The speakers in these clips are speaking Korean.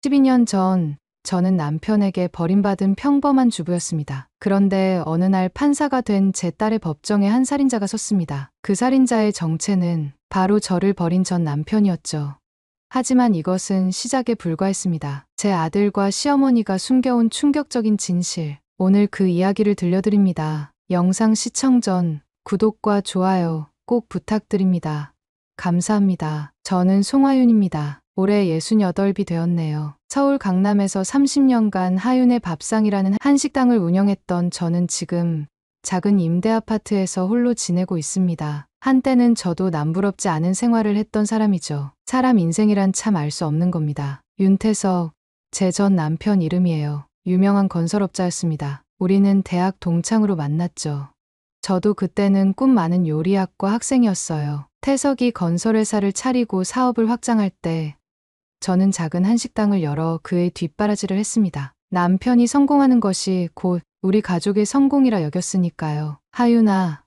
12년 전 저는 남편에게 버림받은 평범한 주부였습니다. 그런데 어느 날 판사가 된 제 딸의 법정에 한 살인자가 섰습니다. 그 살인자의 정체는 바로 저를 버린 전 남편이었죠. 하지만 이것은 시작에 불과했습니다. 제 아들과 시어머니가 숨겨온 충격적인 진실. 오늘 그 이야기를 들려드립니다. 영상 시청 전 구독과 좋아요 꼭 부탁드립니다. 감사합니다. 저는 송하윤입니다. 올해 68이 되었네요. 서울 강남에서 30년간 하윤의 밥상이라는 한식당을 운영했던 저는 지금 작은 임대 아파트에서 홀로 지내고 있습니다. 한때는 저도 남부럽지 않은 생활을 했던 사람이죠. 사람 인생이란 참 알 수 없는 겁니다. 윤태석, 제 전 남편 이름이에요. 유명한 건설업자였습니다. 우리는 대학 동창으로 만났죠. 저도 그때는 꿈 많은 요리학과 학생이었어요. 태석이 건설회사를 차리고 사업을 확장할 때 저는 작은 한식당을 열어 그의 뒷바라지를 했습니다. 남편이 성공하는 것이 곧 우리 가족의 성공이라 여겼으니까요. 하윤아,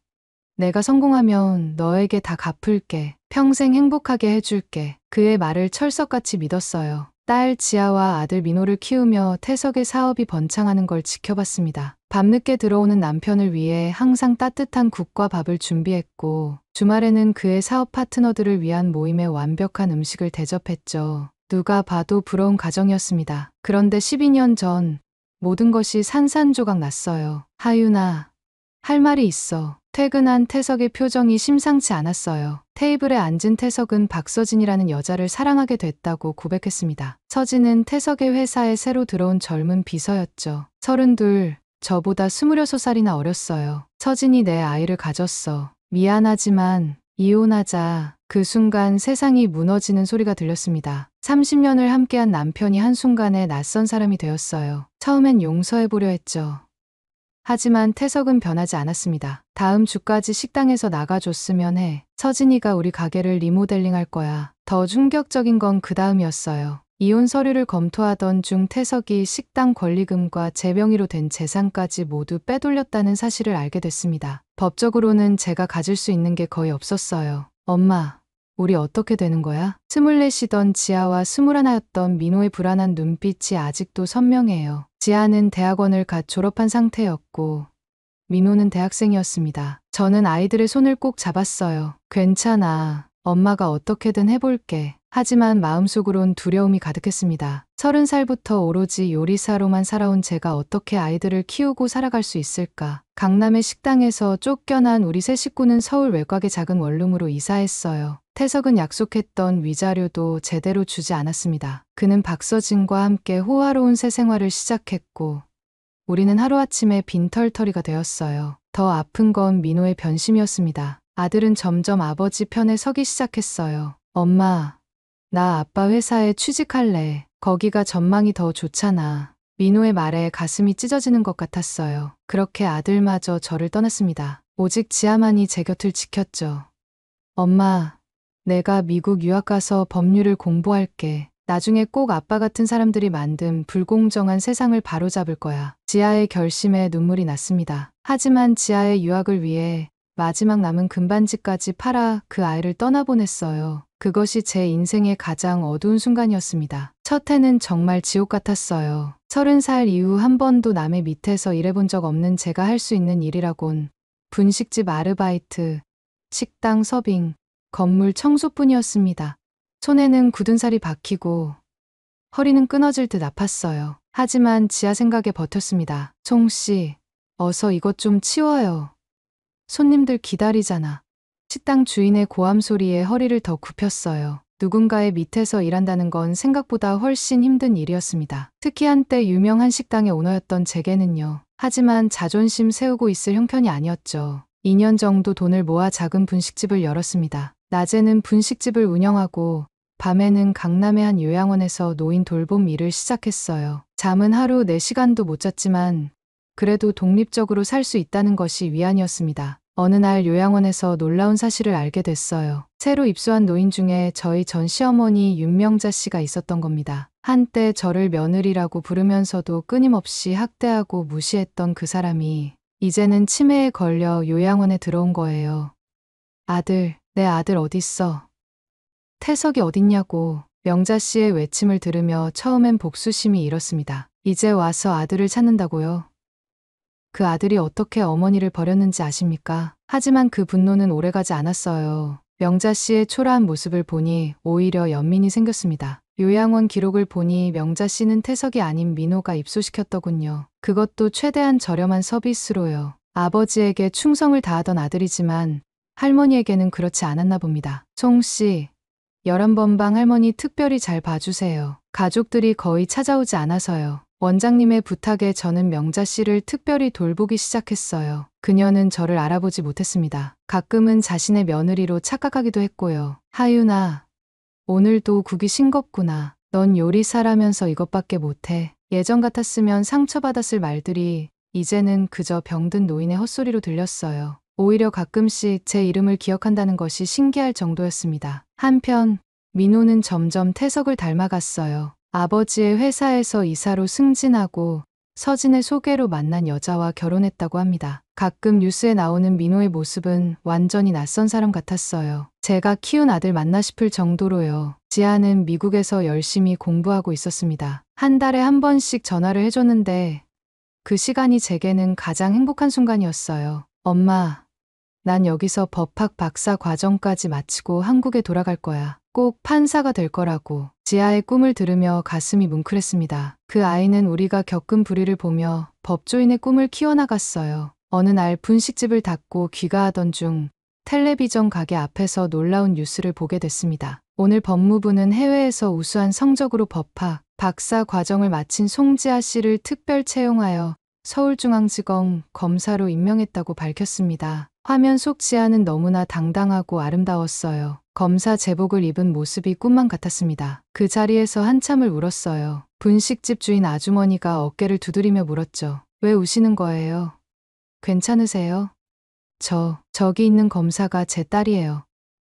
내가 성공하면 너에게 다 갚을게. 평생 행복하게 해줄게. 그의 말을 철석같이 믿었어요. 딸 지아와 아들 민호를 키우며 태석의 사업이 번창하는 걸 지켜봤습니다. 밤늦게 들어오는 남편을 위해 항상 따뜻한 국과 밥을 준비했고, 주말에는 그의 사업 파트너들을 위한 모임에 완벽한 음식을 대접했죠. 누가 봐도 부러운 가정이었습니다. 그런데 12년 전 모든 것이 산산조각 났어요. 하윤아, 할 말이 있어. 퇴근한 태석의 표정이 심상치 않았어요. 테이블에 앉은 태석은 박서진이라는 여자를 사랑하게 됐다고 고백했습니다. 서진은 태석의 회사에 새로 들어온 젊은 비서였죠. 32, 저보다 26살이나 어렸어요. 서진이 내 아이를 가졌어. 미안하지만 이혼하자. 그 순간 세상이 무너지는 소리가 들렸습니다. 30년을 함께한 남편이 한순간에 낯선 사람이 되었어요. 처음엔 용서해보려 했죠. 하지만 태석은 변하지 않았습니다. 다음 주까지 식당에서 나가줬으면 해. 서진이가 우리 가게를 리모델링할 거야. 더 충격적인 건 그 다음이었어요. 이혼 서류를 검토하던 중 태석이 식당 권리금과 제 명의로 된 재산까지 모두 빼돌렸다는 사실을 알게 됐습니다. 법적으로는 제가 가질 수 있는 게 거의 없었어요. 엄마, 우리 어떻게 되는 거야? 24이던 지아와 21였던 민호의 불안한 눈빛이 아직도 선명해요. 지아는 대학원을 갓 졸업한 상태였고 민호는 대학생이었습니다. 저는 아이들의 손을 꼭 잡았어요. 괜찮아. 엄마가 어떻게든 해볼게. 하지만 마음속으론 두려움이 가득했습니다. 30살부터 오로지 요리사로만 살아온 제가 어떻게 아이들을 키우고 살아갈 수 있을까? 강남의 식당에서 쫓겨난 우리 세 식구는 서울 외곽의 작은 원룸으로 이사했어요. 태석은 약속했던 위자료도 제대로 주지 않았습니다. 그는 박서진과 함께 호화로운 새 생활을 시작했고 우리는 하루아침에 빈털터리가 되었어요. 더 아픈 건 민호의 변심이었습니다. 아들은 점점 아버지 편에 서기 시작했어요. 엄마, 나 아빠 회사에 취직할래. 거기가 전망이 더 좋잖아. 민호의 말에 가슴이 찢어지는 것 같았어요. 그렇게 아들마저 저를 떠났습니다. 오직 지아만이 제 곁을 지켰죠. 엄마, 내가 미국 유학 가서 법률을 공부할게. 나중에 꼭 아빠 같은 사람들이 만든 불공정한 세상을 바로잡을 거야. 지아의 결심에 눈물이 났습니다. 하지만 지아의 유학을 위해 마지막 남은 금반지까지 팔아 그 아이를 떠나보냈어요. 그것이 제 인생의 가장 어두운 순간이었습니다. 첫 해는 정말 지옥 같았어요. 30살 이후 한 번도 남의 밑에서 일해본 적 없는 제가 할 수 있는 일이라곤 분식집 아르바이트, 식당 서빙, 건물 청소뿐이었습니다. 손에는 굳은 살이 박히고 허리는 끊어질 듯 아팠어요. 하지만 지아 생각에 버텼습니다. 송씨, 어서 이것 좀 치워요. 손님들 기다리잖아. 식당 주인의 고함 소리에 허리를 더 굽혔어요. 누군가의 밑에서 일한다는 건 생각보다 훨씬 힘든 일이었습니다. 특히 한때 유명한 식당의 오너였던 제게는요. 하지만 자존심 세우고 있을 형편이 아니었죠. 2년 정도 돈을 모아 작은 분식집을 열었습니다. 낮에는 분식집을 운영하고 밤에는 강남의 한 요양원에서 노인 돌봄 일을 시작했어요. 잠은 하루 4시간도 못 잤지만 그래도 독립적으로 살 수 있다는 것이 위안이었습니다. 어느 날 요양원에서 놀라운 사실을 알게 됐어요. 새로 입소한 노인 중에 저희 전 시어머니 윤명자 씨가 있었던 겁니다. 한때 저를 며느리라고 부르면서도 끊임없이 학대하고 무시했던 그 사람이 이제는 치매에 걸려 요양원에 들어온 거예요. 아들, 내 아들 어딨어? 태석이 어딨냐고 명자 씨의 외침을 들으며 처음엔 복수심이 일었습니다. 이제 와서 아들을 찾는다고요? 그 아들이 어떻게 어머니를 버렸는지 아십니까? 하지만 그 분노는 오래가지 않았어요. 명자 씨의 초라한 모습을 보니 오히려 연민이 생겼습니다. 요양원 기록을 보니 명자 씨는 태석이 아닌 민호가 입소시켰더군요. 그것도 최대한 저렴한 서비스로요. 아버지에게 충성을 다하던 아들이지만 할머니에게는 그렇지 않았나 봅니다. 송 씨, 11번방 할머니 특별히 잘 봐주세요. 가족들이 거의 찾아오지 않아서요. 원장님의 부탁에 저는 명자 씨를 특별히 돌보기 시작했어요. 그녀는 저를 알아보지 못했습니다. 가끔은 자신의 며느리로 착각하기도 했고요. 하윤아, 오늘도 국이 싱겁구나. 넌 요리사라면서 이것밖에 못해. 예전 같았으면 상처받았을 말들이 이제는 그저 병든 노인의 헛소리로 들렸어요. 오히려 가끔씩 제 이름을 기억한다는 것이 신기할 정도였습니다. 한편 민호는 점점 태석을 닮아갔어요. 아버지의 회사에서 이사로 승진하고 서진의 소개로 만난 여자와 결혼했다고 합니다. 가끔 뉴스에 나오는 민호의 모습은 완전히 낯선 사람 같았어요. 제가 키운 아들 맞나 싶을 정도로요. 지아는 미국에서 열심히 공부하고 있었습니다. 한 달에 한 번씩 전화를 해줬는데 그 시간이 제게는 가장 행복한 순간이었어요. 엄마, 난 여기서 법학 박사 과정까지 마치고 한국에 돌아갈 거야. 꼭 판사가 될 거라고. 지아의 꿈을 들으며 가슴이 뭉클했습니다. 그 아이는 우리가 겪은 불의를 보며 법조인의 꿈을 키워나갔어요. 어느 날 분식집을 닫고 귀가하던 중 텔레비전 가게 앞에서 놀라운 뉴스를 보게 됐습니다. 오늘 법무부는 해외에서 우수한 성적으로 법학 박사 과정을 마친 송지아 씨를 특별 채용하여 서울중앙지검 검사로 임명했다고 밝혔습니다. 화면 속 지아는 너무나 당당하고 아름다웠어요. 검사 제복을 입은 모습이 꿈만 같았습니다. 그 자리에서 한참을 울었어요. 분식집 주인 아주머니가 어깨를 두드리며 물었죠. 왜 우시는 거예요? 괜찮으세요? 저기 있는 검사가 제 딸이에요.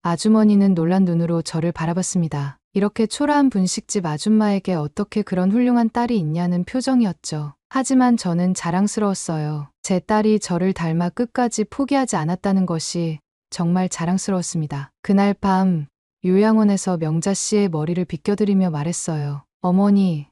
아주머니는 놀란 눈으로 저를 바라봤습니다. 이렇게 초라한 분식집 아줌마에게 어떻게 그런 훌륭한 딸이 있냐는 표정이었죠. 하지만 저는 자랑스러웠어요. 제 딸이 저를 닮아 끝까지 포기하지 않았다는 것이 정말 자랑스러웠습니다. 그날 밤 요양원에서 명자 씨의 머리를 빗겨드리며 말했어요. 어머니,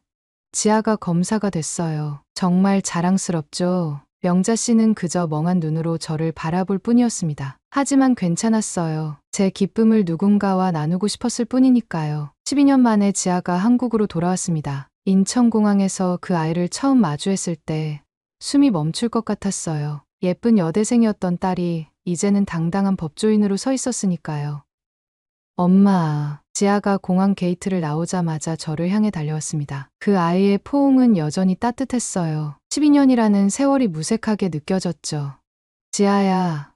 지아가 검사가 됐어요. 정말 자랑스럽죠? 명자 씨는 그저 멍한 눈으로 저를 바라볼 뿐이었습니다. 하지만 괜찮았어요. 제 기쁨을 누군가와 나누고 싶었을 뿐이니까요. 12년 만에 지아가 한국으로 돌아왔습니다. 인천공항에서 그 아이를 처음 마주했을 때 숨이 멈출 것 같았어요. 예쁜 여대생이었던 딸이 이제는 당당한 법조인으로 서 있었으니까요. 엄마, 지아가 공항 게이트를 나오자마자 저를 향해 달려왔습니다. 그 아이의 포옹은 여전히 따뜻했어요. 12년이라는 세월이 무색하게 느껴졌죠. 지아야,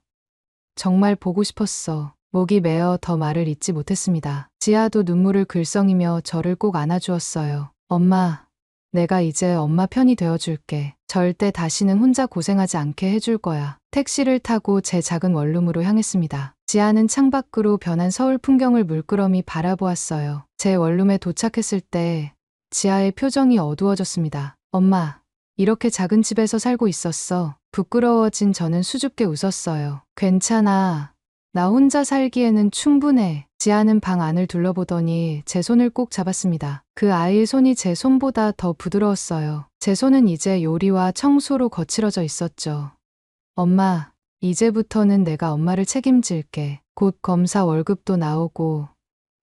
정말 보고 싶었어. 목이 메어 더 말을 잇지 못했습니다. 지아도 눈물을 글썽이며 저를 꼭 안아주었어요. 엄마, 내가 이제 엄마 편이 되어줄게. 절대 다시는 혼자 고생하지 않게 해줄 거야. 택시를 타고 제 작은 원룸으로 향했습니다. 지아는 창밖으로 변한 서울 풍경을 물끄러미 바라보았어요. 제 원룸에 도착했을 때 지아의 표정이 어두워졌습니다. 엄마, 이렇게 작은 집에서 살고 있었어. 부끄러워진 저는 수줍게 웃었어요. 괜찮아. 나 혼자 살기에는 충분해. 지아는 방 안을 둘러보더니 제 손을 꼭 잡았습니다. 그 아이의 손이 제 손보다 더 부드러웠어요. 제 손은 이제 요리와 청소로 거칠어져 있었죠. 엄마, 이제부터는 내가 엄마를 책임질게. 곧 검사 월급도 나오고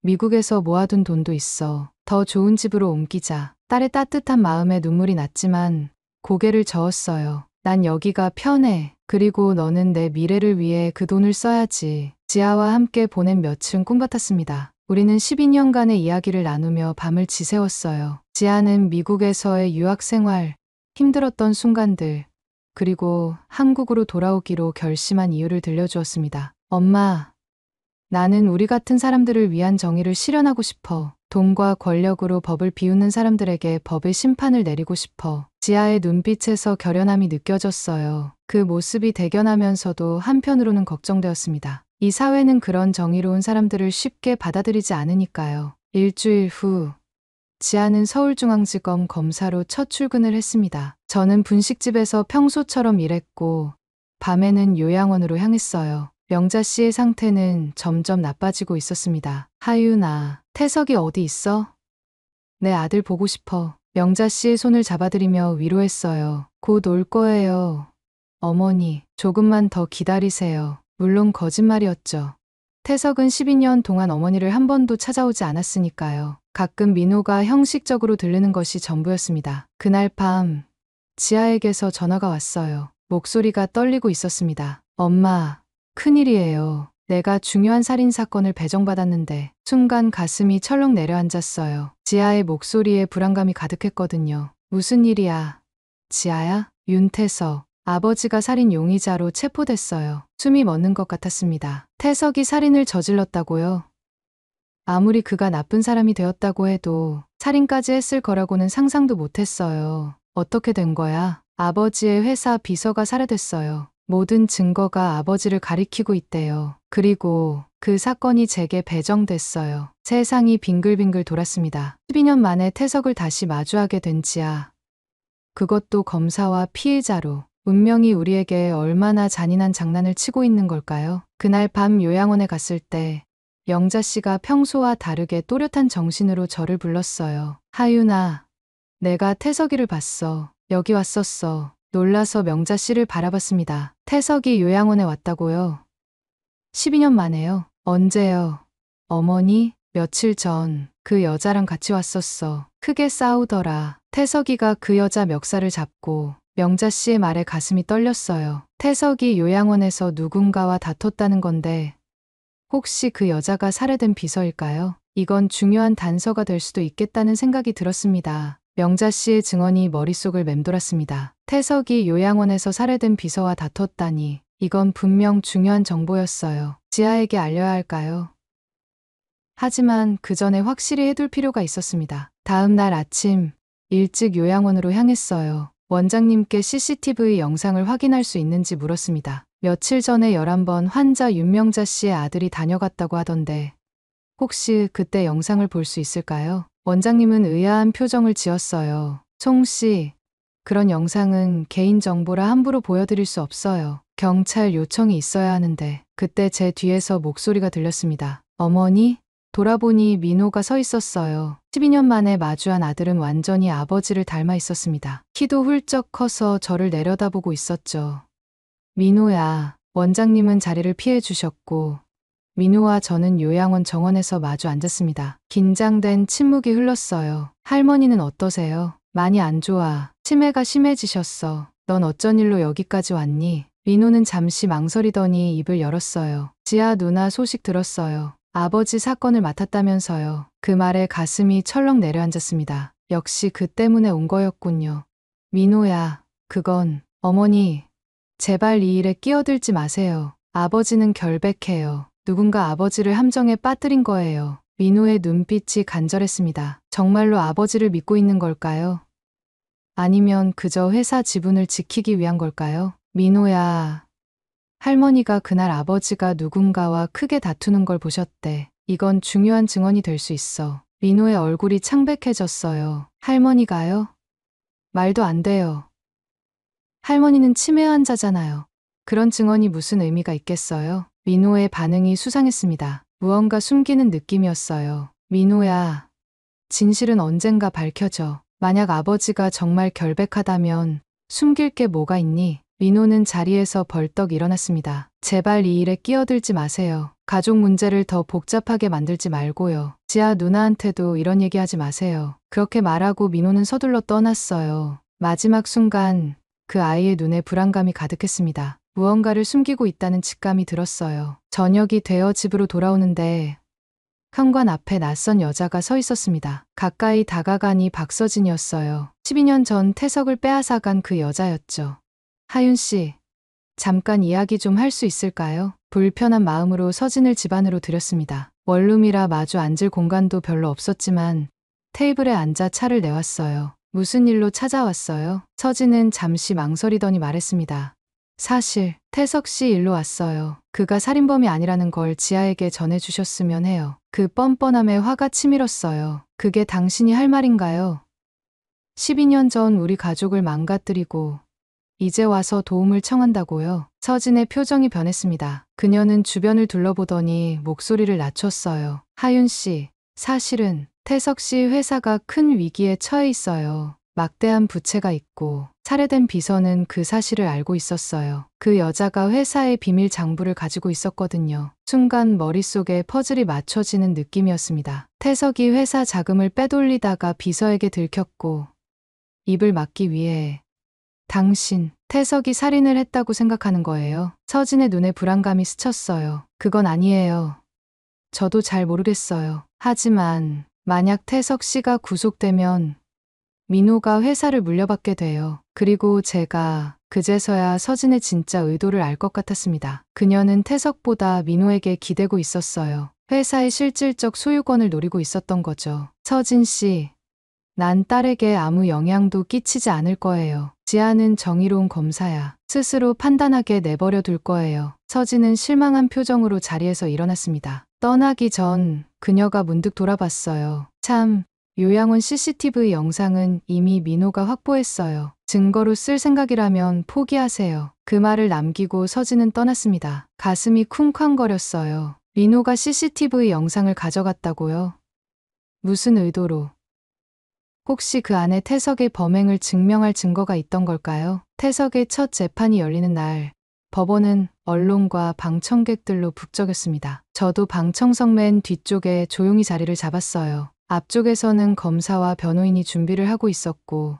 미국에서 모아둔 돈도 있어. 더 좋은 집으로 옮기자. 딸의 따뜻한 마음에 눈물이 났지만 고개를 저었어요. 난 여기가 편해. 그리고 너는 내 미래를 위해 그 돈을 써야지. 지아와 함께 보낸 며칠은 꿈 같았습니다. 우리는 12년간의 이야기를 나누며 밤을 지새웠어요. 지아는 미국에서의 유학 생활, 힘들었던 순간들, 그리고 한국으로 돌아오기로 결심한 이유를 들려주었습니다. 엄마, 나는 우리 같은 사람들을 위한 정의를 실현하고 싶어. 돈과 권력으로 법을 비웃는 사람들에게 법의 심판을 내리고 싶어. 지아의 눈빛에서 결연함이 느껴졌어요. 그 모습이 대견하면서도 한편으로는 걱정되었습니다. 이 사회는 그런 정의로운 사람들을 쉽게 받아들이지 않으니까요. 일주일 후, 지아는 서울중앙지검 검사로 첫 출근을 했습니다. 저는 분식집에서 평소처럼 일했고, 밤에는 요양원으로 향했어요. 명자 씨의 상태는 점점 나빠지고 있었습니다. 하윤아, 태석이 어디 있어? 내 아들 보고 싶어. 명자 씨의 손을 잡아들이며 위로했어요. 곧 올 거예요. 어머니, 조금만 더 기다리세요. 물론 거짓말이었죠. 태석은 12년 동안 어머니를 한 번도 찾아오지 않았으니까요. 가끔 민호가 형식적으로 들르는 것이 전부였습니다. 그날 밤 지아에게서 전화가 왔어요. 목소리가 떨리고 있었습니다. 엄마, 큰일이에요. 내가 중요한 살인 사건을 배정받았는데 순간 가슴이 철렁 내려앉았어요. 지아의 목소리에 불안감이 가득했거든요. 무슨 일이야? 지아야? 윤태석. 아버지가 살인 용의자로 체포됐어요. 숨이 멎는 것 같았습니다. 태석이 살인을 저질렀다고요? 아무리 그가 나쁜 사람이 되었다고 해도 살인까지 했을 거라고는 상상도 못했어요. 어떻게 된 거야? 아버지의 회사 비서가 살해됐어요. 모든 증거가 아버지를 가리키고 있대요. 그리고 그 사건이 제게 배정됐어요. 세상이 빙글빙글 돌았습니다. 12년 만에 태석을 다시 마주하게 된 지아. 그것도 검사와 피해자로. 운명이 우리에게 얼마나 잔인한 장난을 치고 있는 걸까요? 그날 밤 요양원에 갔을 때 영자 씨가 평소와 다르게 또렷한 정신으로 저를 불렀어요. 하윤아, 내가 태석이를 봤어. 여기 왔었어. 놀라서 명자 씨를 바라봤습니다. 태석이 요양원에 왔다고요? 12년 만에요. 언제요? 어머니, 며칠 전 그 여자랑 같이 왔었어. 크게 싸우더라. 태석이가 그 여자 멱살을 잡고 명자 씨의 말에 가슴이 떨렸어요. 태석이 요양원에서 누군가와 다퉜다는 건데 혹시 그 여자가 살해된 비서일까요? 이건 중요한 단서가 될 수도 있겠다는 생각이 들었습니다. 명자 씨의 증언이 머릿속을 맴돌았습니다. 태석이 요양원에서 살해된 비서와 다퉜다니 이건 분명 중요한 정보였어요. 지아에게 알려야 할까요? 하지만 그 전에 확실히 해둘 필요가 있었습니다. 다음 날 아침 일찍 요양원으로 향했어요. 원장님께 CCTV 영상을 확인할 수 있는지 물었습니다. 며칠 전에 11번 환자 윤명자 씨의 아들이 다녀갔다고 하던데 혹시 그때 영상을 볼 수 있을까요? 원장님은 의아한 표정을 지었어요. 송 씨, 그런 영상은 개인정보라 함부로 보여드릴 수 없어요. 경찰 요청이 있어야 하는데 그때 제 뒤에서 목소리가 들렸습니다. 어머니? 돌아보니 민호가 서 있었어요. 12년 만에 마주한 아들은 완전히 아버지를 닮아 있었습니다. 키도 훌쩍 커서 저를 내려다보고 있었죠. 민호야. 원장님은 자리를 피해 주셨고 민호와 저는 요양원 정원에서 마주 앉았습니다. 긴장된 침묵이 흘렀어요. 할머니는 어떠세요? 많이 안 좋아. 치매가 심해지셨어. 넌 어쩐 일로 여기까지 왔니? 민호는 잠시 망설이더니 입을 열었어요. 지아 누나 소식 들었어요. 아버지 사건을 맡았다면서요. 그 말에 가슴이 철렁 내려앉았습니다. 역시 그 때문에 온 거였군요. 민호야, 그건 어머니, 제발 이 일에 끼어들지 마세요. 아버지는 결백해요. 누군가 아버지를 함정에 빠뜨린 거예요. 민호의 눈빛이 간절했습니다. 정말로 아버지를 믿고 있는 걸까요? 아니면 그저 회사 지분을 지키기 위한 걸까요? 민호야. 할머니가 그날 아버지가 누군가와 크게 다투는 걸 보셨대. 이건 중요한 증언이 될 수 있어. 민호의 얼굴이 창백해졌어요. 할머니가요? 말도 안 돼요. 할머니는 치매 환자잖아요. 그런 증언이 무슨 의미가 있겠어요? 민호의 반응이 수상했습니다. 무언가 숨기는 느낌이었어요. 민호야, 진실은 언젠가 밝혀져. 만약 아버지가 정말 결백하다면 숨길 게 뭐가 있니? 민호는 자리에서 벌떡 일어났습니다. 제발 이 일에 끼어들지 마세요. 가족 문제를 더 복잡하게 만들지 말고요. 지아 누나한테도 이런 얘기 하지 마세요. 그렇게 말하고 민호는 서둘러 떠났어요. 마지막 순간 그 아이의 눈에 불안감이 가득했습니다. 무언가를 숨기고 있다는 직감이 들었어요. 저녁이 되어 집으로 돌아오는데 현관 앞에 낯선 여자가 서 있었습니다. 가까이 다가가니 박서진이었어요. 12년 전 태석을 빼앗아간 그 여자였죠. 하윤 씨, 잠깐 이야기 좀 할 수 있을까요? 불편한 마음으로 서진을 집 안으로 들였습니다. 원룸이라 마주 앉을 공간도 별로 없었지만 테이블에 앉아 차를 내왔어요. 무슨 일로 찾아왔어요? 서진은 잠시 망설이더니 말했습니다. 사실 태석 씨 일로 왔어요. 그가 살인범이 아니라는 걸 지아에게 전해주셨으면 해요. 그 뻔뻔함에 화가 치밀었어요. 그게 당신이 할 말인가요? 12년 전 우리 가족을 망가뜨리고 이제 와서 도움을 청한다고요? 서진의 표정이 변했습니다. 그녀는 주변을 둘러보더니 목소리를 낮췄어요. 하윤 씨, 사실은 태석 씨 회사가 큰 위기에 처해 있어요. 막대한 부채가 있고 살해된 비서는 그 사실을 알고 있었어요. 그 여자가 회사의 비밀 장부를 가지고 있었거든요. 순간 머릿속에 퍼즐이 맞춰지는 느낌이었습니다. 태석이 회사 자금을 빼돌리다가 비서에게 들켰고 입을 막기 위해 당신, 태석이 살인을 했다고 생각하는 거예요. 서진의 눈에 불안감이 스쳤어요. 그건 아니에요. 저도 잘 모르겠어요. 하지만 만약 태석 씨가 구속되면 민호가 회사를 물려받게 돼요. 그리고 제가 그제서야 서진의 진짜 의도를 알 것 같았습니다. 그녀는 태석보다 민호에게 기대고 있었어요. 회사의 실질적 소유권을 노리고 있었던 거죠. 서진 씨, 난 딸에게 아무 영향도 끼치지 않을 거예요. 지아는 정의로운 검사야. 스스로 판단하게 내버려 둘 거예요. 서진은 실망한 표정으로 자리에서 일어났습니다. 떠나기 전 그녀가 문득 돌아봤어요. 참, 요양원 CCTV 영상은 이미 민호가 확보했어요. 증거로 쓸 생각이라면 포기하세요. 그 말을 남기고 서진은 떠났습니다. 가슴이 쿵쾅거렸어요. 민호가 CCTV 영상을 가져갔다고요? 무슨 의도로? 혹시 그 안에 태석의 범행을 증명할 증거가 있던 걸까요? 태석의 첫 재판이 열리는 날, 법원은 언론과 방청객들로 북적였습니다. 저도 방청석 맨 뒤쪽에 조용히 자리를 잡았어요. 앞쪽에서는 검사와 변호인이 준비를 하고 있었고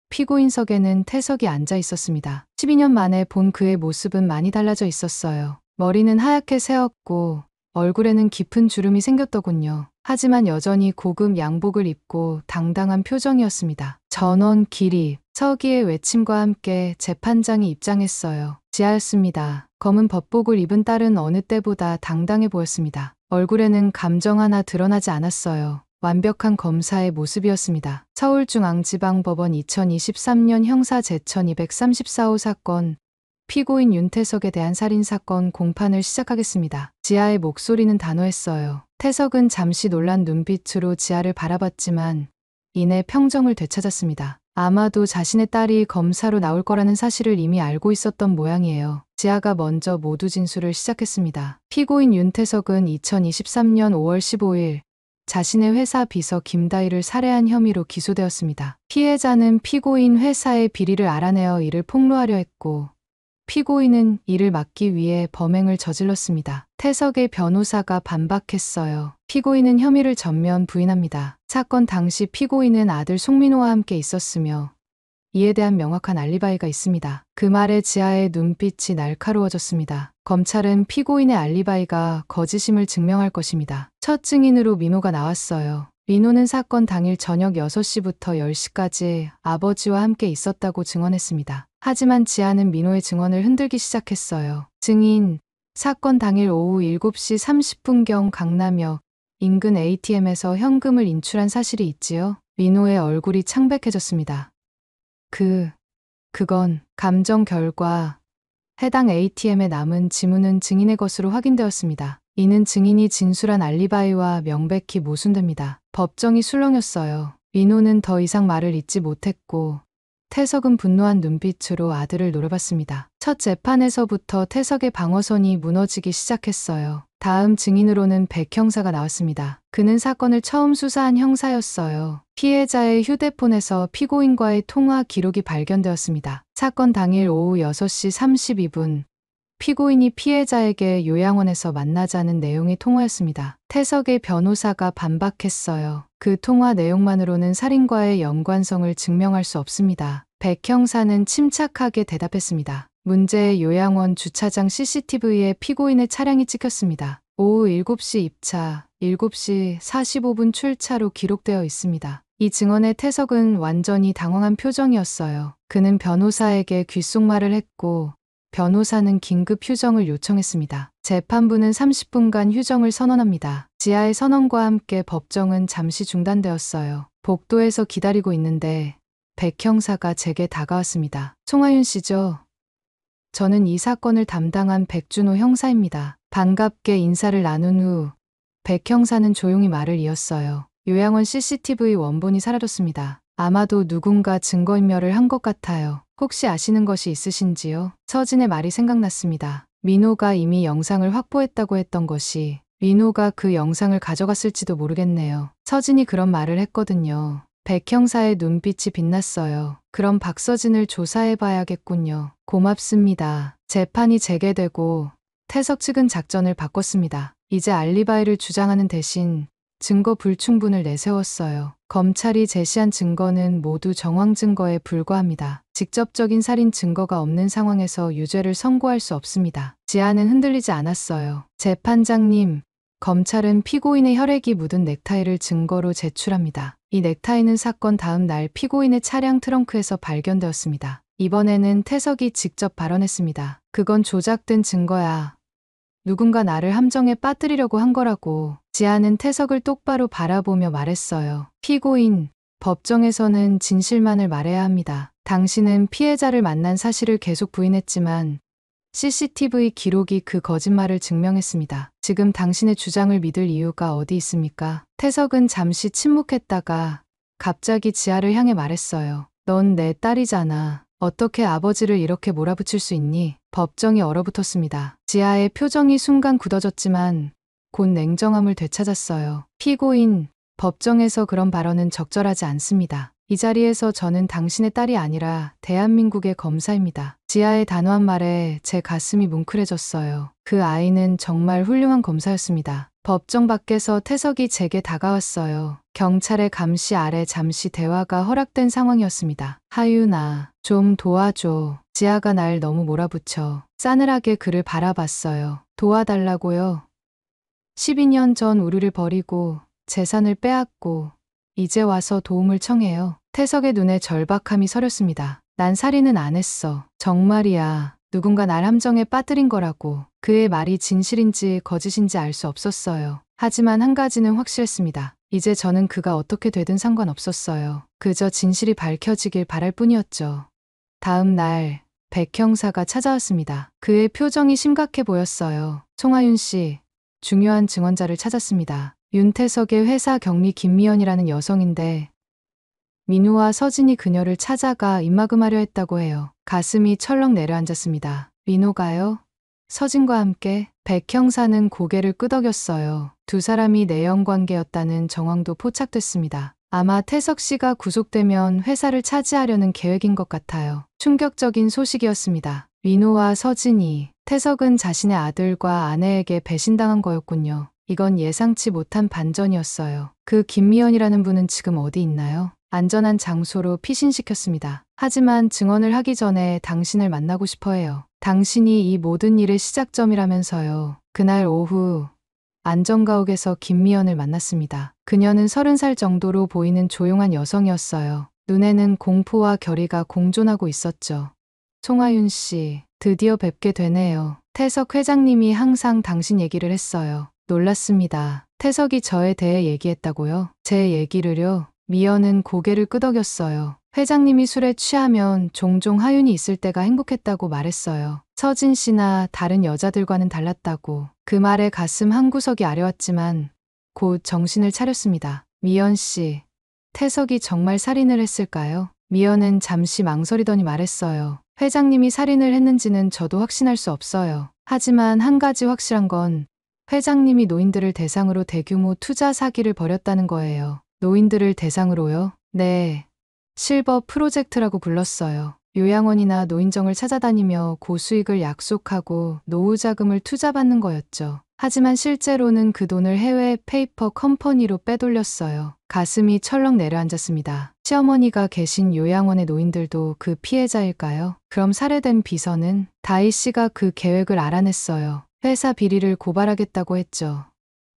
피고인석에는 태석이 앉아 있었습니다. 12년 만에 본 그의 모습은 많이 달라져 있었어요. 머리는 하얗게 새었고 얼굴에는 깊은 주름이 생겼더군요. 하지만 여전히 고급 양복을 입고 당당한 표정이었습니다. 전원 기립, 서기의 외침과 함께 재판장이 입장했어요. 지하였습니다. 검은 법복을 입은 딸은 어느 때보다 당당해 보였습니다. 얼굴에는 감정 하나 드러나지 않았어요. 완벽한 검사의 모습이었습니다. 서울중앙지방법원 2023년 형사 제천 234호 사건, 피고인 윤태석에 대한 살인사건 공판을 시작하겠습니다. 지아의 목소리는 단호했어요. 태석은 잠시 놀란 눈빛으로 지아를 바라봤지만 이내 평정을 되찾았습니다. 아마도 자신의 딸이 검사로 나올 거라는 사실을 이미 알고 있었던 모양이에요. 지아가 먼저 모두 진술을 시작했습니다. 피고인 윤태석은 2023년 5월 15일 자신의 회사 비서 김다희를 살해한 혐의로 기소되었습니다. 피해자는 피고인 회사의 비리를 알아내어 이를 폭로하려 했고 피고인은 이를 막기 위해 범행을 저질렀습니다. 태석의 변호사가 반박했어요. 피고인은 혐의를 전면 부인합니다. 사건 당시 피고인은 아들 송민호와 함께 있었으며 이에 대한 명확한 알리바이가 있습니다. 그 말에 지아의 눈빛이 날카로워졌습니다. 검찰은 피고인의 알리바이가 거짓임을 증명할 것입니다. 첫 증인으로 민호가 나왔어요. 민호는 사건 당일 저녁 6시부터 10시까지 아버지와 함께 있었다고 증언했습니다. 하지만 지아는 민호의 증언을 흔들기 시작했어요. 증인, 사건 당일 오후 7시 30분경 강남역 인근 ATM에서 현금을 인출한 사실이 있지요? 민호의 얼굴이 창백해졌습니다. 그건 감정 결과 해당 ATM에 남은 지문은 증인의 것으로 확인되었습니다. 이는 증인이 진술한 알리바이와 명백히 모순됩니다. 법정이 술렁였어요. 민호는 더 이상 말을 잇지 못했고 태석은 분노한 눈빛으로 아들을 노려봤습니다. 첫 재판에서부터 태석의 방어선이 무너지기 시작했어요. 다음 증인으로는 백 형사가 나왔습니다. 그는 사건을 처음 수사한 형사였어요. 피해자의 휴대폰에서 피고인과의 통화 기록이 발견되었습니다. 사건 당일 오후 6시 32분 피고인이 피해자에게 요양원에서 만나자는 내용의 통화였습니다. 태석의 변호사가 반박했어요. 그 통화 내용만으로는 살인과의 연관성을 증명할 수 없습니다. 백 형사는 침착하게 대답했습니다. 문제의 요양원 주차장 CCTV에 피고인의 차량이 찍혔습니다. 오후 7시 입차, 7시 45분 출차로 기록되어 있습니다. 이 증언에 태석은 완전히 당황한 표정이었어요. 그는 변호사에게 귓속말을 했고 변호사는 긴급 휴정을 요청했습니다. 재판부는 30분간 휴정을 선언합니다. 지하의 선언과 함께 법정은 잠시 중단되었어요. 복도에서 기다리고 있는데 백 형사가 제게 다가왔습니다. 송하윤 씨죠? 저는 이 사건을 담당한 백준호 형사입니다. 반갑게 인사를 나눈 후 백 형사는 조용히 말을 이었어요. 요양원 CCTV 원본이 사라졌습니다. 아마도 누군가 증거인멸을 한 것 같아요. 혹시 아시는 것이 있으신지요? 서진의 말이 생각났습니다. 민호가 이미 영상을 확보했다고 했던 것이 민호가 그 영상을 가져갔을지도 모르겠네요. 서진이 그런 말을 했거든요. 백 형사의 눈빛이 빛났어요. 그럼 박서진을 조사해봐야겠군요. 고맙습니다. 재판이 재개되고 태석 측은 작전을 바꿨습니다. 이제 알리바이를 주장하는 대신 증거 불충분을 내세웠어요. 검찰이 제시한 증거는 모두 정황 증거에 불과합니다. 직접적인 살인 증거가 없는 상황에서 유죄를 선고할 수 없습니다. 지아는 흔들리지 않았어요. 재판장님, 검찰은 피고인의 혈액이 묻은 넥타이를 증거로 제출합니다. 이 넥타이는 사건 다음 날 피고인의 차량 트렁크에서 발견되었습니다. 이번에는 태석이 직접 발언했습니다. 그건 조작된 증거야. 누군가 나를 함정에 빠뜨리려고 한 거라고. 지아는 태석을 똑바로 바라보며 말했어요. 피고인, 법정에서는 진실만을 말해야 합니다. 당신은 피해자를 만난 사실을 계속 부인했지만 CCTV 기록이 그 거짓말을 증명했습니다. 지금 당신의 주장을 믿을 이유가 어디 있습니까? 태석은 잠시 침묵했다가 갑자기 지아를 향해 말했어요. 넌 내 딸이잖아. 어떻게 아버지를 이렇게 몰아붙일 수 있니? 법정이 얼어붙었습니다. 지아의 표정이 순간 굳어졌지만 곧 냉정함을 되찾았어요. 피고인, 법정에서 그런 발언은 적절하지 않습니다. 이 자리에서 저는 당신의 딸이 아니라 대한민국의 검사입니다. 지아의 단호한 말에 제 가슴이 뭉클해졌어요. 그 아이는 정말 훌륭한 검사였습니다. 법정 밖에서 태석이 제게 다가왔어요. 경찰의 감시 아래 잠시 대화가 허락된 상황이었습니다. 하윤아, 좀 도와줘. 지아가 날 너무 몰아붙여. 싸늘하게 그를 바라봤어요. 도와달라고요? 12년 전 우리를 버리고 재산을 빼앗고 이제 와서 도움을 청해요. 태석의 눈에 절박함이 서렸습니다. 난 살인은 안 했어. 정말이야. 누군가 날 함정에 빠뜨린 거라고. 그의 말이 진실인지 거짓인지 알 수 없었어요. 하지만 한 가지는 확실했습니다. 이제 저는 그가 어떻게 되든 상관없었어요. 그저 진실이 밝혀지길 바랄 뿐이었죠. 다음 날 백 형사가 찾아왔습니다. 그의 표정이 심각해 보였어요. 송하윤 씨, 중요한 증언자를 찾았습니다. 윤태석의 회사 경리 김미연이라는 여성인데 민우와 서진이 그녀를 찾아가 입막음하려 했다고 해요. 가슴이 철렁 내려앉았습니다. 민호가요? 서진과 함께? 백 형사는 고개를 끄덕였어요. 두 사람이 내연 관계였다는 정황도 포착됐습니다. 아마 태석 씨가 구속되면 회사를 차지하려는 계획인 것 같아요. 충격적인 소식이었습니다. 민호와 서진이, 태석은 자신의 아들과 아내에게 배신당한 거였군요. 이건 예상치 못한 반전이었어요. 그 김미연이라는 분은 지금 어디 있나요? 안전한 장소로 피신시켰습니다. 하지만 증언을 하기 전에 당신을 만나고 싶어 해요. 당신이 이 모든 일의 시작점이라면서요. 그날 오후 안전가옥에서 김미연을 만났습니다. 그녀는 30살 정도로 보이는 조용한 여성이었어요. 눈에는 공포와 결의가 공존하고 있었죠. 송하윤 씨, 드디어 뵙게 되네요. 태석 회장님이 항상 당신 얘기를 했어요. 놀랐습니다. 태석이 저에 대해 얘기했다고요? 제 얘기를요? 미연은 고개를 끄덕였어요. 회장님이 술에 취하면 종종 하윤이 있을 때가 행복했다고 말했어요. 서진 씨나 다른 여자들과는 달랐다고. 그 말에 가슴 한구석이 아려왔지만 곧 정신을 차렸습니다. 미연 씨, 태석이 정말 살인을 했을까요? 미연은 잠시 망설이더니 말했어요. 회장님이 살인을 했는지는 저도 확신할 수 없어요. 하지만 한 가지 확실한 건 회장님이 노인들을 대상으로 대규모 투자 사기를 벌였다는 거예요. 노인들을 대상으로요? 네. 실버 프로젝트라고 불렀어요. 요양원이나 노인정을 찾아다니며 고수익을 약속하고 노후 자금을 투자받는 거였죠. 하지만 실제로는 그 돈을 해외 페이퍼 컴퍼니로 빼돌렸어요. 가슴이 철렁 내려앉았습니다. 시어머니가 계신 요양원의 노인들도 그 피해자일까요? 그럼 살해된 비서는? 다희 씨가 그 계획을 알아냈어요. 회사 비리를 고발하겠다고 했죠.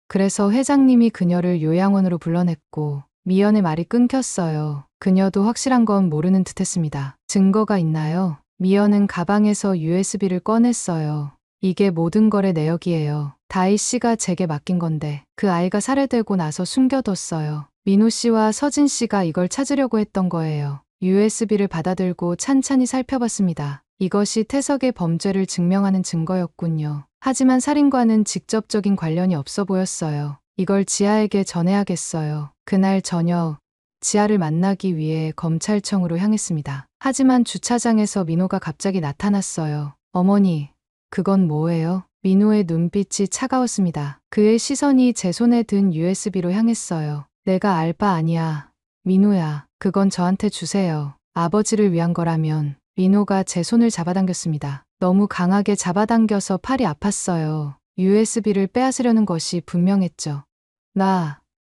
그래서 회장님이 그녀를 요양원으로 불러냈고 미연의 말이 끊겼어요. 그녀도 확실한 건 모르는 듯했습니다. 증거가 있나요? 미연은 가방에서 USB를 꺼냈어요. 이게 모든 거래 내역이에요. 다희 씨가 제게 맡긴 건데 그 아이가 살해되고 나서 숨겨뒀어요. 민호 씨와 서진 씨가 이걸 찾으려고 했던 거예요. USB를 받아들고 찬찬히 살펴봤습니다. 이것이 태석의 범죄를 증명하는 증거였군요. 하지만 살인과는 직접적인 관련이 없어 보였어요. 이걸 지아에게 전해야겠어요. 그날 저녁 지아를 만나기 위해 검찰청으로 향했습니다. 하지만 주차장에서 민호가 갑자기 나타났어요. 어머니, 그건 뭐예요? 민호의 눈빛이 차가웠습니다. 그의 시선이 제 손에 든 USB로 향했어요. 내가 알 바 아니야. 민호야, 그건 저한테 주세요. 아버지를 위한 거라면. 민호가 제 손을 잡아당겼습니다. 너무 강하게 잡아당겨서 팔이 아팠어요. USB를 빼앗으려는 것이 분명했죠.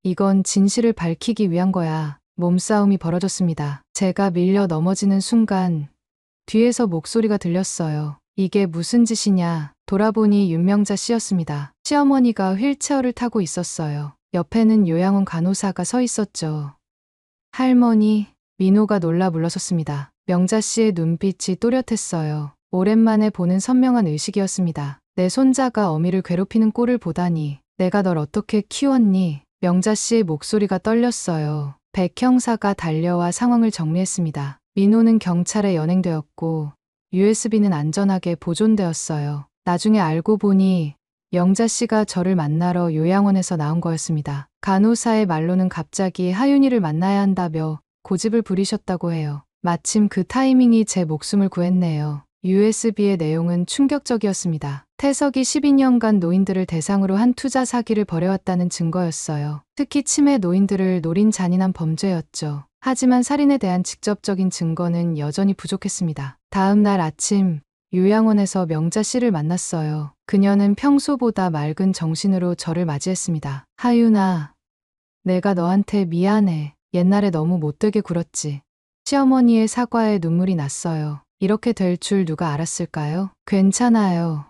이건 진실을 밝히기 위한 거야. 몸싸움이 벌어졌습니다. 제가 밀려 넘어지는 순간 뒤에서 목소리가 들렸어요. 이게 무슨 짓이냐. 돌아보니 윤명자 씨였습니다. 시어머니가 휠체어를 타고 있었어요. 옆에는 요양원 간호사가 서 있었죠. 할머니, 민호가 놀라 물러섰습니다. 명자 씨의 눈빛이 또렷했어요. 오랜만에 보는 선명한 의식이었습니다. 내 손자가 어미를 괴롭히는 꼴을 보다니. 내가 널 어떻게 키웠니? 명자 씨의 목소리가 떨렸어요. 백 형사가 달려와 상황을 정리했습니다. 민호는 경찰에 연행되었고 USB는 안전하게 보존되었어요. 나중에 알고 보니 명자 씨가 저를 만나러 요양원에서 나온 거였습니다. 간호사의 말로는 갑자기 하윤이를 만나야 한다며 고집을 부리셨다고 해요. 마침 그 타이밍이 제 목숨을 구했네요. USB의 내용은 충격적이었습니다. 태석이 12년간 노인들을 대상으로 한 투자 사기를 벌여왔다는 증거였어요. 특히 치매 노인들을 노린 잔인한 범죄였죠. 하지만 살인에 대한 직접적인 증거는 여전히 부족했습니다. 다음 날 아침 요양원에서 명자 씨를 만났어요. 그녀는 평소보다 맑은 정신으로 저를 맞이했습니다. 하윤아, 내가 너한테 미안해. 옛날에 너무 못되게 굴었지. 시어머니의 사과에 눈물이 났어요. 이렇게 될 줄 누가 알았을까요? 괜찮아요.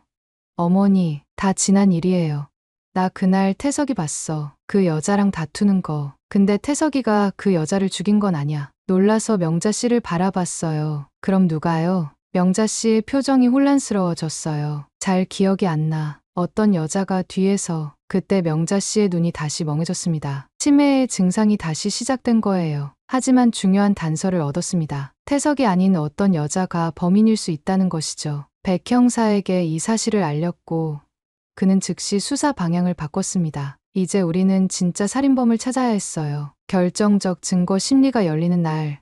어머니, 다 지난 일이에요. 나 그날 태석이 봤어. 그 여자랑 다투는 거. 근데 태석이가 그 여자를 죽인 건 아냐. 놀라서 명자 씨를 바라봤어요. 그럼 누가요? 명자 씨의 표정이 혼란스러워졌어요. 잘 기억이 안 나. 어떤 여자가 뒤에서. 그때 명자 씨의 눈이 다시 멍해졌습니다. 치매의 증상이 다시 시작된 거예요. 하지만 중요한 단서를 얻었습니다. 태석이 아닌 어떤 여자가 범인일 수 있다는 것이죠. 백 형사에게 이 사실을 알렸고 그는 즉시 수사 방향을 바꿨습니다. 이제 우리는 진짜 살인범을 찾아야 했어요. 결정적 증거 심리가 열리는 날,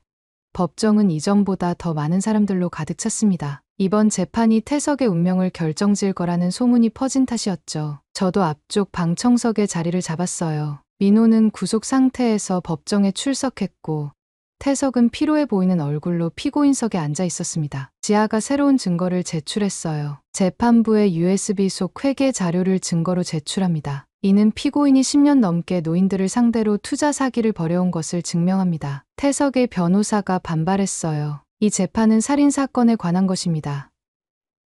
법정은 이전보다 더 많은 사람들로 가득 찼습니다. 이번 재판이 태석의 운명을 결정지을 거라는 소문이 퍼진 탓이었죠. 저도 앞쪽 방청석에 자리를 잡았어요. 민호는 구속 상태에서 법정에 출석했고 태석은 피로해 보이는 얼굴로 피고인석에 앉아 있었습니다. 지아가 새로운 증거를 제출했어요. 재판부에 USB 속 회계 자료를 증거로 제출합니다. 이는 피고인이 10년 넘게 노인들을 상대로 투자 사기를 벌여온 것을 증명합니다. 태석의 변호사가 반발했어요. 이 재판은 살인 사건에 관한 것입니다.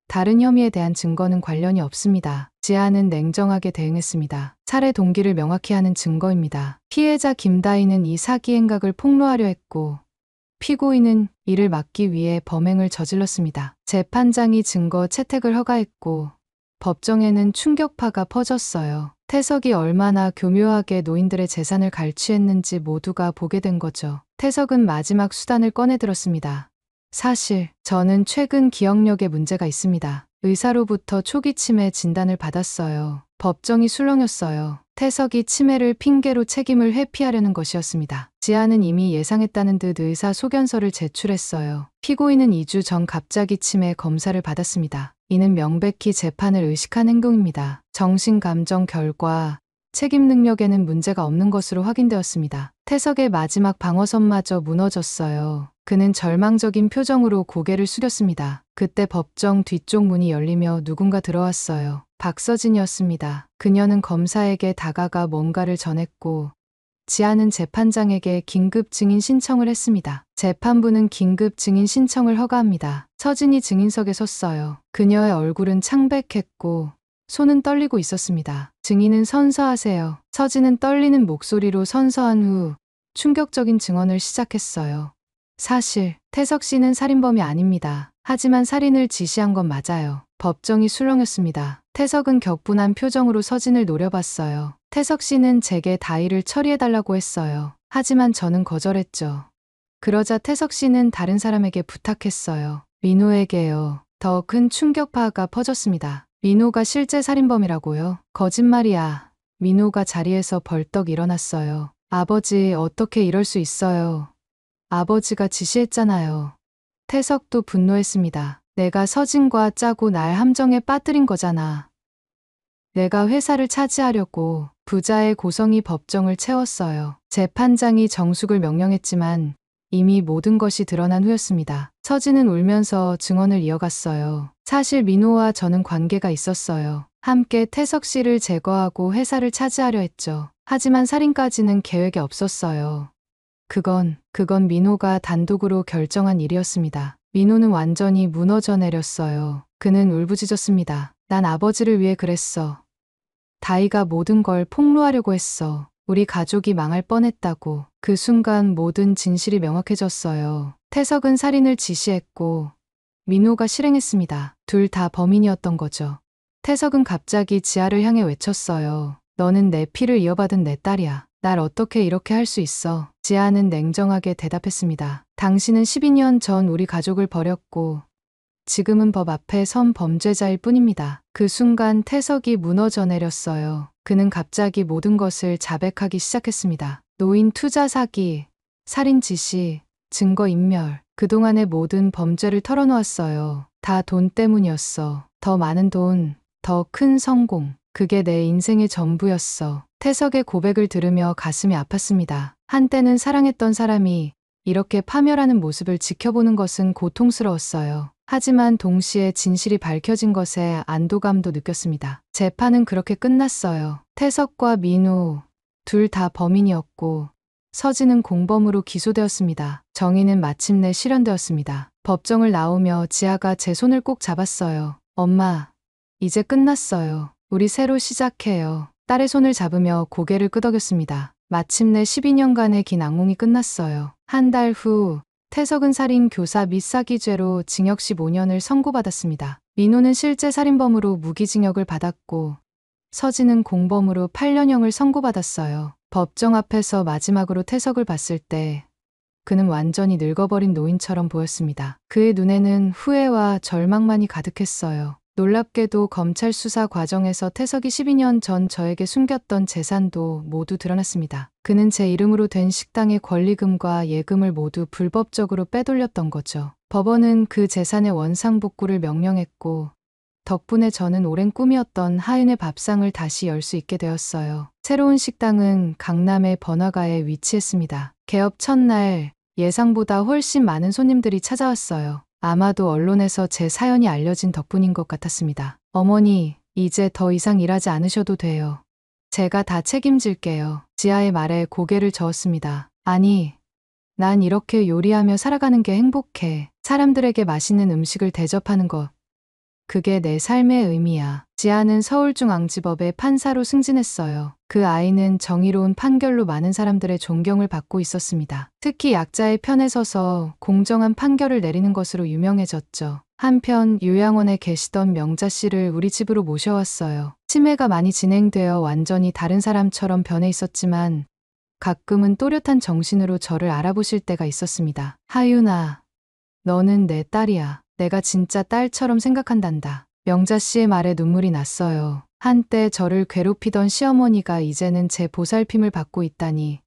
다른 혐의에 대한 증거는 관련이 없습니다. 지아는 냉정하게 대응했습니다. 살해 동기를 명확히 하는 증거입니다. 피해자 김다희는 이 사기 행각을 폭로하려 했고 피고인은 이를 막기 위해 범행을 저질렀습니다. 재판장이 증거 채택을 허가했고 법정에는 충격파가 퍼졌어요. 태석이 얼마나 교묘하게 노인들의 재산을 갈취했는지 모두가 보게 된 거죠. 태석은 마지막 수단을 꺼내들었습니다. 사실 저는 최근 기억력에 문제가 있습니다. 의사로부터 초기 치매 진단을 받았어요. 법정이 술렁였어요. 태석이 치매를 핑계로 책임을 회피하려는 것이었습니다. 지아는 이미 예상했다는 듯 의사 소견서를 제출했어요. 피고인은 2주 전 갑자기 치매 검사를 받았습니다. 이는 명백히 재판을 의식한 행동입니다. 정신 감정 결과 책임 능력에는 문제가 없는 것으로 확인되었습니다. 태석의 마지막 방어선마저 무너졌어요. 그는 절망적인 표정으로 고개를 숙였습니다. 그때 법정 뒤쪽 문이 열리며 누군가 들어왔어요. 박서진이었습니다. 그녀는 검사에게 다가가 뭔가를 전했고 지아는 재판장에게 긴급 증인 신청을 했습니다. 재판부는 긴급 증인 신청을 허가합니다. 서진이 증인석에 섰어요. 그녀의 얼굴은 창백했고 손은 떨리고 있었습니다. 증인은 선서하세요. 서진은 떨리는 목소리로 선서한 후 충격적인 증언을 시작했어요. 사실 태석 씨는 살인범이 아닙니다. 하지만 살인을 지시한 건 맞아요. 법정이 술렁였습니다. 태석은 격분한 표정으로 서진을 노려봤어요. 태석 씨는 제게 다이를 처리해달라고 했어요. 하지만 저는 거절했죠. 그러자 태석 씨는 다른 사람에게 부탁했어요. 민호에게요. 더 큰 충격파가 퍼졌습니다. 민호가 실제 살인범이라고요? 거짓말이야. 민호가 자리에서 벌떡 일어났어요. 아버지, 어떻게 이럴 수 있어요? 아버지가 지시했잖아요. 태석도 분노했습니다. 내가 서진과 짜고 날 함정에 빠뜨린 거잖아. 내가 회사를 차지하려고 부자의 고성이 법정을 채웠어요. 재판장이 정숙을 명령했지만 이미 모든 것이 드러난 후였습니다. 서진은 울면서 증언을 이어갔어요. 사실 민호와 저는 관계가 있었어요. 함께 태석 씨를 제거하고 회사를 차지하려 했죠. 하지만 살인까지는 계획에 없었어요. 그건 민호가 단독으로 결정한 일이었습니다. 민호는 완전히 무너져 내렸어요. 그는 울부짖었습니다. 난 아버지를 위해 그랬어. 다이가 모든 걸 폭로하려고 했어. 우리 가족이 망할 뻔했다고. 그 순간 모든 진실이 명확해졌어요. 태석은 살인을 지시했고 민호가 실행했습니다. 둘 다 범인이었던 거죠. 태석은 갑자기 지아를 향해 외쳤어요. 너는 내 피를 이어받은 내 딸이야. 날 어떻게 이렇게 할 수 있어? 지아는 냉정하게 대답했습니다. 당신은 12년 전 우리 가족을 버렸고 지금은 법 앞에 선 범죄자일 뿐입니다. 그 순간 태석이 무너져 내렸어요. 그는 갑자기 모든 것을 자백하기 시작했습니다. 노인 투자 사기, 살인 지시, 증거 인멸, 그동안의 모든 범죄를 털어놓았어요. 다 돈 때문이었어. 더 많은 돈, 더 큰 성공. 그게 내 인생의 전부였어. 태석의 고백을 들으며 가슴이 아팠습니다. 한때는 사랑했던 사람이 이렇게 파멸하는 모습을 지켜보는 것은 고통스러웠어요. 하지만 동시에 진실이 밝혀진 것에 안도감도 느꼈습니다. 재판은 그렇게 끝났어요. 태석과 민호 둘 다 범인이었고 서진은 공범으로 기소되었습니다. 정의는 마침내 실현되었습니다. 법정을 나오며 지아가 제 손을 꼭 잡았어요. 엄마, 이제 끝났어요. 우리 새로 시작해요. 딸의 손을 잡으며 고개를 끄덕였습니다. 마침내 12년간의 긴 악몽이 끝났어요. 한 달 후 태석은 살인, 교사 및 사기죄로 징역 15년을 선고받았습니다. 민호는 실제 살인범으로 무기징역을 받았고 서진은 공범으로 8년형을 선고받았어요. 법정 앞에서 마지막으로 태석을 봤을 때 그는 완전히 늙어버린 노인처럼 보였습니다. 그의 눈에는 후회와 절망만이 가득했어요. 놀랍게도 검찰 수사 과정에서 태석이 12년 전 저에게 숨겼던 재산도 모두 드러났습니다. 그는 제 이름으로 된 식당의 권리금과 예금을 모두 불법적으로 빼돌렸던 거죠. 법원은 그 재산의 원상복구를 명령했고 덕분에 저는 오랜 꿈이었던 하윤의 밥상을 다시 열 수 있게 되었어요. 새로운 식당은 강남의 번화가에 위치했습니다. 개업 첫날 예상보다 훨씬 많은 손님들이 찾아왔어요. 아마도 언론에서 제 사연이 알려진 덕분인 것 같았습니다. 어머니, 이제 더 이상 일하지 않으셔도 돼요. 제가 다 책임질게요. 지아의 말에 고개를 저었습니다. 아니, 난 이렇게 요리하며 살아가는 게 행복해. 사람들에게 맛있는 음식을 대접하는 것. 그게 내 삶의 의미야. 지아는 서울중앙지법의 판사로 승진했어요. 그 아이는 정의로운 판결로 많은 사람들의 존경을 받고 있었습니다. 특히 약자의 편에 서서 공정한 판결을 내리는 것으로 유명해졌죠. 한편 요양원에 계시던 명자 씨를 우리 집으로 모셔왔어요. 치매가 많이 진행되어 완전히 다른 사람처럼 변해 있었지만 가끔은 또렷한 정신으로 저를 알아보실 때가 있었습니다. 하윤아, 너는 내 딸이야. 내가 진짜 딸처럼 생각한단다. 명자 씨의 말에 눈물이 났어요. 한때 저를 괴롭히던 시어머니가 이제는 제 보살핌을 받고 있다니.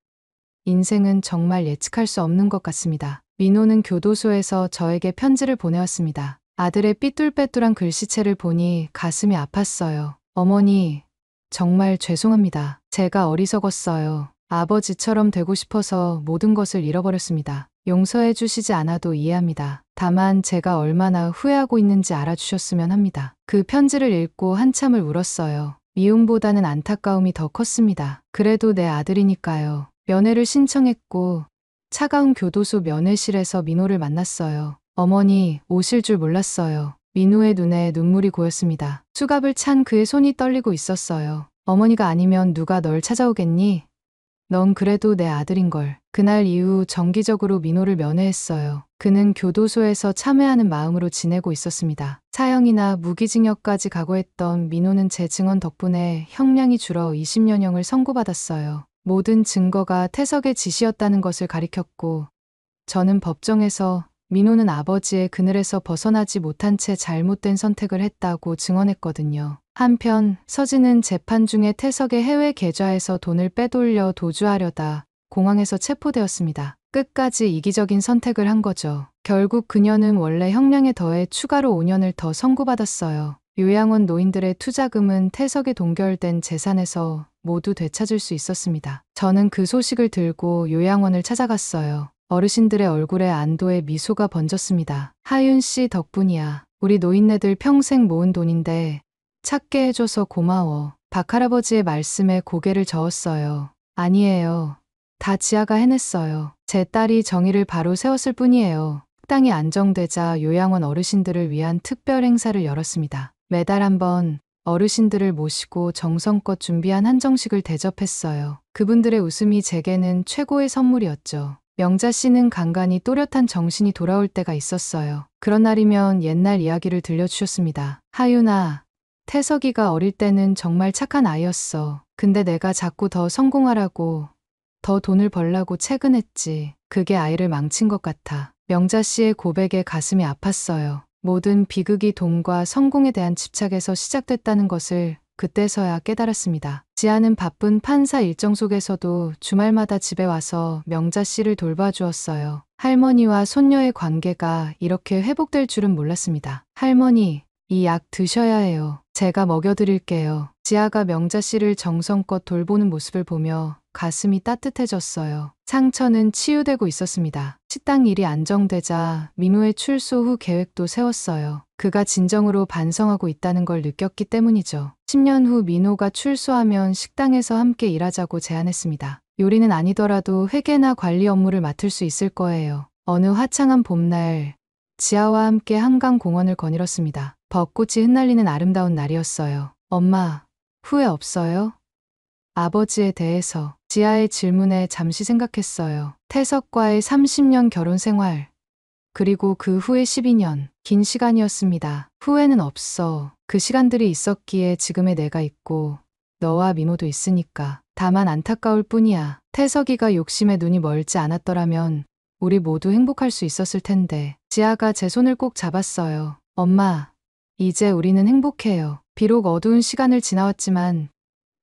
인생은 정말 예측할 수 없는 것 같습니다. 민호는 교도소에서 저에게 편지를 보내왔습니다. 아들의 삐뚤빼뚤한 글씨체를 보니 가슴이 아팠어요. 어머니, 정말 죄송합니다. 제가 어리석었어요. 아버지처럼 되고 싶어서 모든 것을 잃어버렸습니다. 용서해 주시지 않아도 이해합니다. 다만 제가 얼마나 후회하고 있는지 알아주셨으면 합니다. 그 편지를 읽고 한참을 울었어요. 미움보다는 안타까움이 더 컸습니다. 그래도 내 아들이니까요. 면회를 신청했고 차가운 교도소 면회실에서 민호를 만났어요. 어머니, 오실 줄 몰랐어요. 민호의 눈에 눈물이 고였습니다. 수갑을 찬 그의 손이 떨리고 있었어요. 어머니가 아니면 누가 널 찾아오겠니? 넌 그래도 내 아들인걸. 그날 이후 정기적으로 민호를 면회했어요. 그는 교도소에서 참회하는 마음으로 지내고 있었습니다. 사형이나 무기징역까지 각오했던 민호는 제 증언 덕분에 형량이 줄어 20년형을 선고받았어요. 모든 증거가 태석의 지시였다는 것을 가리켰고 저는 법정에서 민호는 아버지의 그늘에서 벗어나지 못한 채 잘못된 선택을 했다고 증언했거든요. 한편 서진은 재판 중에 태석의 해외 계좌에서 돈을 빼돌려 도주하려다 공항에서 체포되었습니다. 끝까지 이기적인 선택을 한 거죠. 결국 그녀는 원래 형량에 더해 추가로 5년을 더 선고받았어요. 요양원 노인들의 투자금은 태석에 동결된 재산에서 모두 되찾을 수 있었습니다. 저는 그 소식을 들고 요양원을 찾아갔어요. 어르신들의 얼굴에 안도의 미소가 번졌습니다. 하윤 씨 덕분이야. 우리 노인네들 평생 모은 돈인데 찾게 해줘서 고마워. 박할아버지의 말씀에 고개를 저었어요. 아니에요. 다 지아가 해냈어요. 제 딸이 정의를 바로 세웠을 뿐이에요. 식당이 안정되자 요양원 어르신들을 위한 특별 행사를 열었습니다. 매달 한 번 어르신들을 모시고 정성껏 준비한 한정식을 대접했어요. 그분들의 웃음이 제게는 최고의 선물이었죠. 명자 씨는 간간히 또렷한 정신이 돌아올 때가 있었어요. 그런 날이면 옛날 이야기를 들려주셨습니다. 하윤아, 태석이가 어릴 때는 정말 착한 아이였어. 근데 내가 자꾸 더 성공하라고, 더 돈을 벌라고 채근했지. 그게 아이를 망친 것 같아. 명자 씨의 고백에 가슴이 아팠어요. 모든 비극이 돈과 성공에 대한 집착에서 시작됐다는 것을 그때서야 깨달았습니다. 지아는 바쁜 판사 일정 속에서도 주말마다 집에 와서 명자 씨를 돌봐주었어요. 할머니와 손녀의 관계가 이렇게 회복될 줄은 몰랐습니다. 할머니, 이 약 드셔야 해요. 제가 먹여드릴게요. 지아가 명자 씨를 정성껏 돌보는 모습을 보며 가슴이 따뜻해졌어요. 상처는 치유되고 있었습니다. 식당 일이 안정되자 민호의 출소 후 계획도 세웠어요. 그가 진정으로 반성하고 있다는 걸 느꼈기 때문이죠. 10년 후 민호가 출소하면 식당에서 함께 일하자고 제안했습니다. 요리는 아니더라도 회계나 관리 업무를 맡을 수 있을 거예요. 어느 화창한 봄날, 지아와 함께 한강공원을 거닐었습니다. 벚꽃이 흩날리는 아름다운 날이었어요. 엄마, 후회 없어요? 아버지에 대해서 지아의 질문에 잠시 생각했어요. 태석과의 30년 결혼 생활, 그리고 그 후에 12년, 긴 시간이었습니다. 후회는 없어. 그 시간들이 있었기에 지금의 내가 있고 너와 민호도 있으니까. 다만 안타까울 뿐이야. 태석이가 욕심에 눈이 멀지 않았더라면 우리 모두 행복할 수 있었을 텐데. 지아가 제 손을 꼭 잡았어요. 엄마, 이제 우리는 행복해요. 비록 어두운 시간을 지나왔지만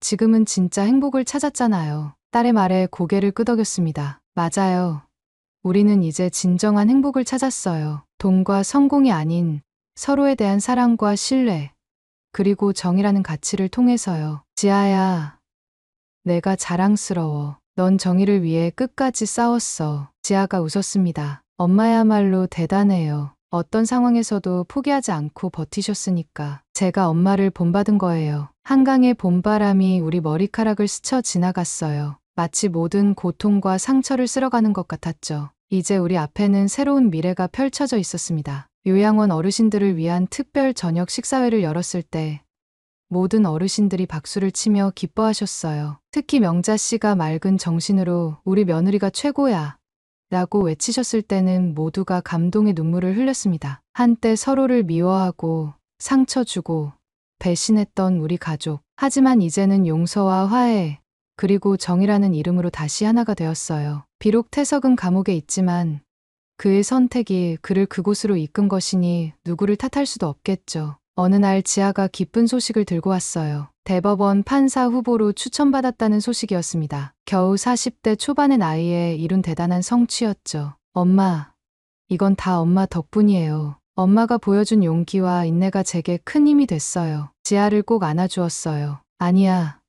지금은 진짜 행복을 찾았잖아요. 딸의 말에 고개를 끄덕였습니다. 맞아요. 우리는 이제 진정한 행복을 찾았어요. 돈과 성공이 아닌 서로에 대한 사랑과 신뢰, 그리고 정이라는 가치를 통해서요. 지아야, 내가 자랑스러워. 넌 정의를 위해 끝까지 싸웠어. 지아가 웃었습니다. 엄마야말로 대단해요. 어떤 상황에서도 포기하지 않고 버티셨으니까. 제가 엄마를 본받은 거예요. 한강의 봄바람이 우리 머리카락을 스쳐 지나갔어요. 마치 모든 고통과 상처를 쓸어가는 것 같았죠. 이제 우리 앞에는 새로운 미래가 펼쳐져 있었습니다. 요양원 어르신들을 위한 특별 저녁 식사회를 열었을 때 모든 어르신들이 박수를 치며 기뻐하셨어요. 특히 명자 씨가 맑은 정신으로 우리 며느리가 최고야 라고 외치셨을 때는 모두가 감동의 눈물을 흘렸습니다. 한때 서로를 미워하고 상처 주고 배신했던 우리 가족. 하지만 이제는 용서와 화해, 그리고 정이라는 이름으로 다시 하나가 되었어요. 비록 태석은 감옥에 있지만 그의 선택이 그를 그곳으로 이끈 것이니 누구를 탓할 수도 없겠죠. 어느 날 지아가 기쁜 소식을 들고 왔어요. 대법원 판사 후보로 추천받았다는 소식이었습니다. 겨우 40대 초반의 나이에 이룬 대단한 성취였죠. 엄마, 이건 다 엄마 덕분이에요. 엄마가 보여준 용기와 인내가 제게 큰 힘이 됐어요. 지아를 꼭 안아주었어요. 아니야,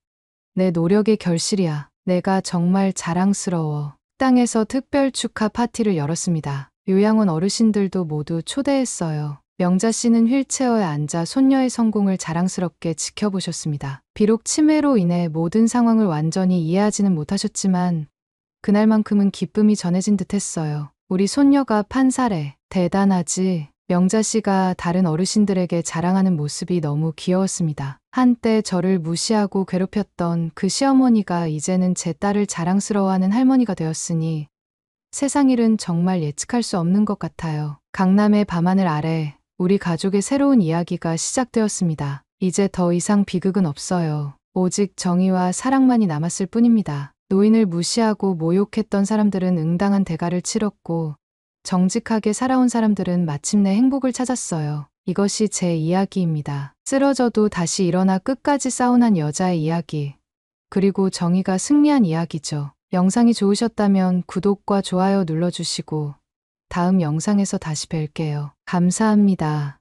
내 노력의 결실이야. 내가 정말 자랑스러워. 식당에서 특별 축하 파티를 열었습니다. 요양원 어르신들도 모두 초대했어요. 명자 씨는 휠체어에 앉아 손녀의 성공을 자랑스럽게 지켜보셨습니다. 비록 치매로 인해 모든 상황을 완전히 이해하지는 못하셨지만 그날만큼은 기쁨이 전해진 듯했어요. 우리 손녀가 판사래. 대단하지. 명자 씨가 다른 어르신들에게 자랑하는 모습이 너무 귀여웠습니다. 한때 저를 무시하고 괴롭혔던 그 시어머니가 이제는 제 딸을 자랑스러워하는 할머니가 되었으니 세상 일은 정말 예측할 수 없는 것 같아요. 강남의 밤하늘 아래 우리 가족의 새로운 이야기가 시작되었습니다. 이제 더 이상 비극은 없어요. 오직 정의와 사랑만이 남았을 뿐입니다. 노인을 무시하고 모욕했던 사람들은 응당한 대가를 치렀고 정직하게 살아온 사람들은 마침내 행복을 찾았어요. 이것이 제 이야기입니다. 쓰러져도 다시 일어나 끝까지 싸운 한 여자의 이야기. 그리고 정의가 승리한 이야기죠. 영상이 좋으셨다면 구독과 좋아요 눌러주시고 다음 영상에서 다시 뵐게요. 감사합니다.